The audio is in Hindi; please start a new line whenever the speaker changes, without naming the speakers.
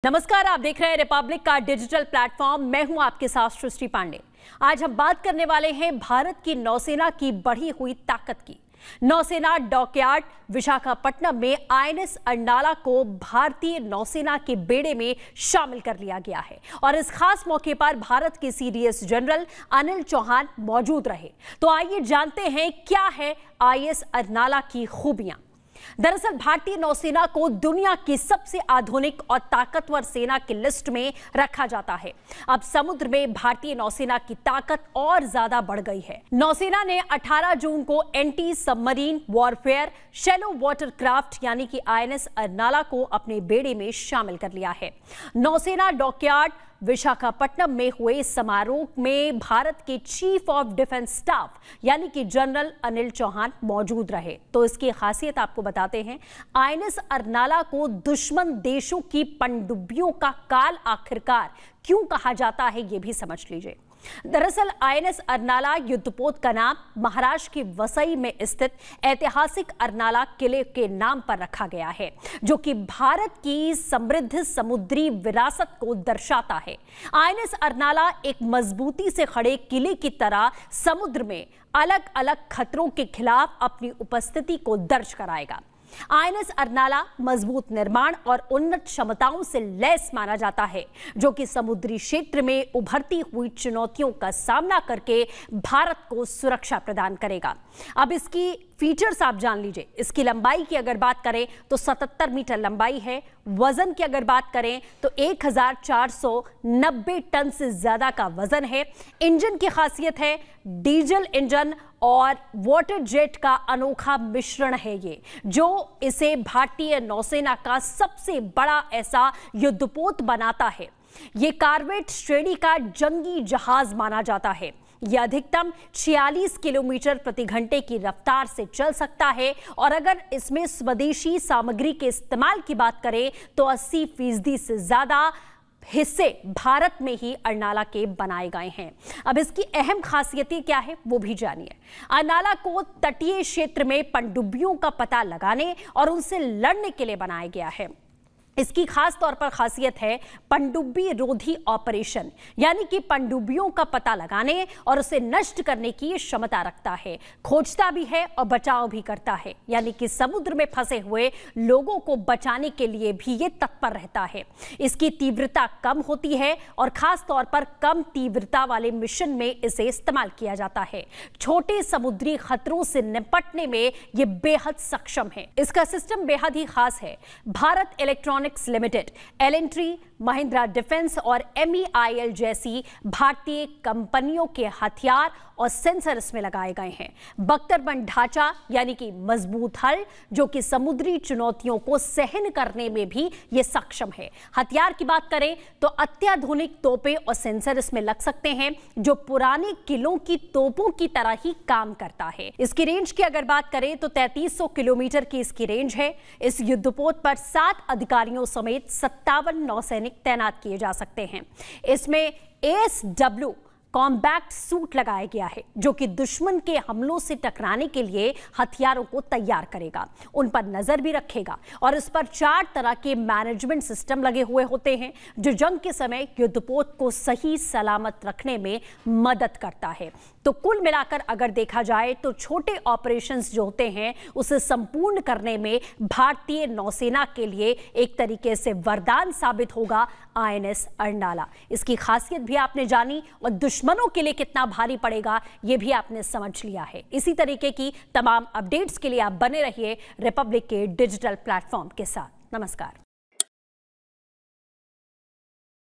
नमस्कार, आप देख रहे हैं रिपब्लिक का डिजिटल प्लेटफॉर्म। मैं हूं आपके साथ सृष्टि पांडे। आज हम बात करने वाले हैं भारत की नौसेना की बढ़ी हुई ताकत की। नौसेना डॉकयार्ड विशाखापट्टनम में आईएनएस अर्नाला को भारतीय नौसेना के बेड़े में शामिल कर लिया गया है और इस खास मौके पर भारत के सीडीएस जनरल अनिल चौहान मौजूद रहे। तो आइए जानते हैं क्या है आईएनएस अर्नाला की खूबियां। दरअसल भारतीय नौसेना को दुनिया की सबसे आधुनिक और ताकतवर सेना की लिस्ट में रखा जाता है। अब समुद्र में भारतीय नौसेना की ताकत और ज्यादा बढ़ गई है। नौसेना ने 18 जून को anti submarine warfare shallow water craft यानी कि आईएनएस अर्नाला को अपने बेड़े में शामिल कर लिया है। नौसेना डॉकयार्ड विशाखापट्टनम में हुए इस समारोह में भारत के चीफ ऑफ डिफेंस स्टाफ यानी कि जनरल अनिल चौहान मौजूद रहे। तो इसकी खासियत आपको बताते हैं। आईएनएस अर्नाला को दुश्मन देशों की पनडुब्बियों का काल आखिरकार क्यों कहा जाता है, यह भी समझ लीजिए। दरअसल आईएनएस अर्नाला युद्धपोत का नाम महाराष्ट्र की वसई में स्थित ऐतिहासिक अर्नाला किले के नाम पर रखा गया है, जो कि भारत की समृद्ध समुद्री विरासत को दर्शाता है। आईएनएस अर्नाला एक मजबूती से खड़े किले की तरह समुद्र में अलग अलग खतरों के खिलाफ अपनी उपस्थिति को दर्ज कराएगा। आईएनएस अर्नाला मजबूत निर्माण और उन्नत क्षमताओं से लैस माना जाता है, जो कि समुद्री क्षेत्र में उभरती हुई चुनौतियों का सामना करके भारत को सुरक्षा प्रदान करेगा। अब इसकी फीचर्स आप जान लीजिए। इसकी लंबाई की अगर बात करें तो 77 मीटर लंबाई है। वजन की अगर बात करें तो 1490 टन से ज्यादा का वजन है। इंजन की खासियत है डीजल इंजन और वाटर जेट का अनोखा मिश्रण है ये, जो इसे भारतीय नौसेना का सबसे बड़ा ऐसा युद्धपोत बनाता है। ये कॉर्वेट श्रेणी का जंगी जहाज माना जाता है। यह अधिकतम 46 किलोमीटर प्रति घंटे की रफ्तार से चल सकता है और अगर इसमें स्वदेशी सामग्री के इस्तेमाल की बात करें तो 80% से ज्यादा हिस्से भारत में ही अर्नाला के बनाए गए हैं। अब इसकी अहम खासियतें क्या है वो भी जानिए। अर्नाला को तटीय क्षेत्र में पनडुब्बियों का पता लगाने और उनसे लड़ने के लिए बनाया गया है। इसकी खास तौर पर खासियत है पनडुब्बी रोधी ऑपरेशन, यानी कि पनडुब्बियों का पता लगाने और उसे नष्ट करने की क्षमता रखता है। खोजता भी है और बचाव भी करता है, यानी कि समुद्र में फंसे हुए लोगों को बचाने के लिए भी ये तत्पर रहता है। इसकी तीव्रता कम होती है और खास तौर पर कम तीव्रता वाले मिशन में इसे इस्तेमाल किया जाता है। छोटे समुद्री खतरों से निपटने में ये बेहद सक्षम है। इसका सिस्टम बेहद ही खास है। भारत इलेक्ट्रॉनिक्स लिमिटेड, एलेंट्री, महिंद्रा डिफेंस और MEIL जैसी भारतीय कंपनियों के हथियार और सेंसर इसमें लगाए गए हैं। बख्तरबंद ढांचा यानी कि मजबूत हल, जो कि समुद्री चुनौतियों को सहन करने में भी ये सक्षम है। हथियार की बात करें तो अत्याधुनिक तोपें और सेंसर इसमें लग सकते हैं, जो पुराने किलों की तोपों की तरह ही काम करता है। इसकी रेंज की अगर बात करें तो 3300 किलोमीटर की इसकी रेंज है। इस युद्धपोत पर 7 अधिकारियों समेत 57 नौसैनिक तैनात किए जा सकते हैं। इसमें ASW कॉम्बैक्ट सूट लगाया गया है, जो कि दुश्मन के हमलों से टकराने के लिए हथियारों को तैयार करेगा, उन पर नजर भी रखेगा और इस पर 4 तरह के मैनेजमेंट सिस्टम लगे हुए होते हैं, जो जंग के समय युद्धपोत को सही सलामत रखने में मदद करता है। तो कुल मिलाकर अगर देखा जाए तो छोटे ऑपरेशंस जो होते हैं उसे संपूर्ण करने में भारतीय नौसेना के लिए एक तरीके से वरदान साबित होगा आईएनएस अर्नाला। इसकी खासियत भी आपने जानी और दुश्मनों के लिए कितना भारी पड़ेगा ये भी आपने समझ लिया है। इसी तरीके की तमाम अपडेट्स के लिए आप बने रहिए रिपब्लिक के डिजिटल प्लेटफॉर्म के साथ। नमस्कार।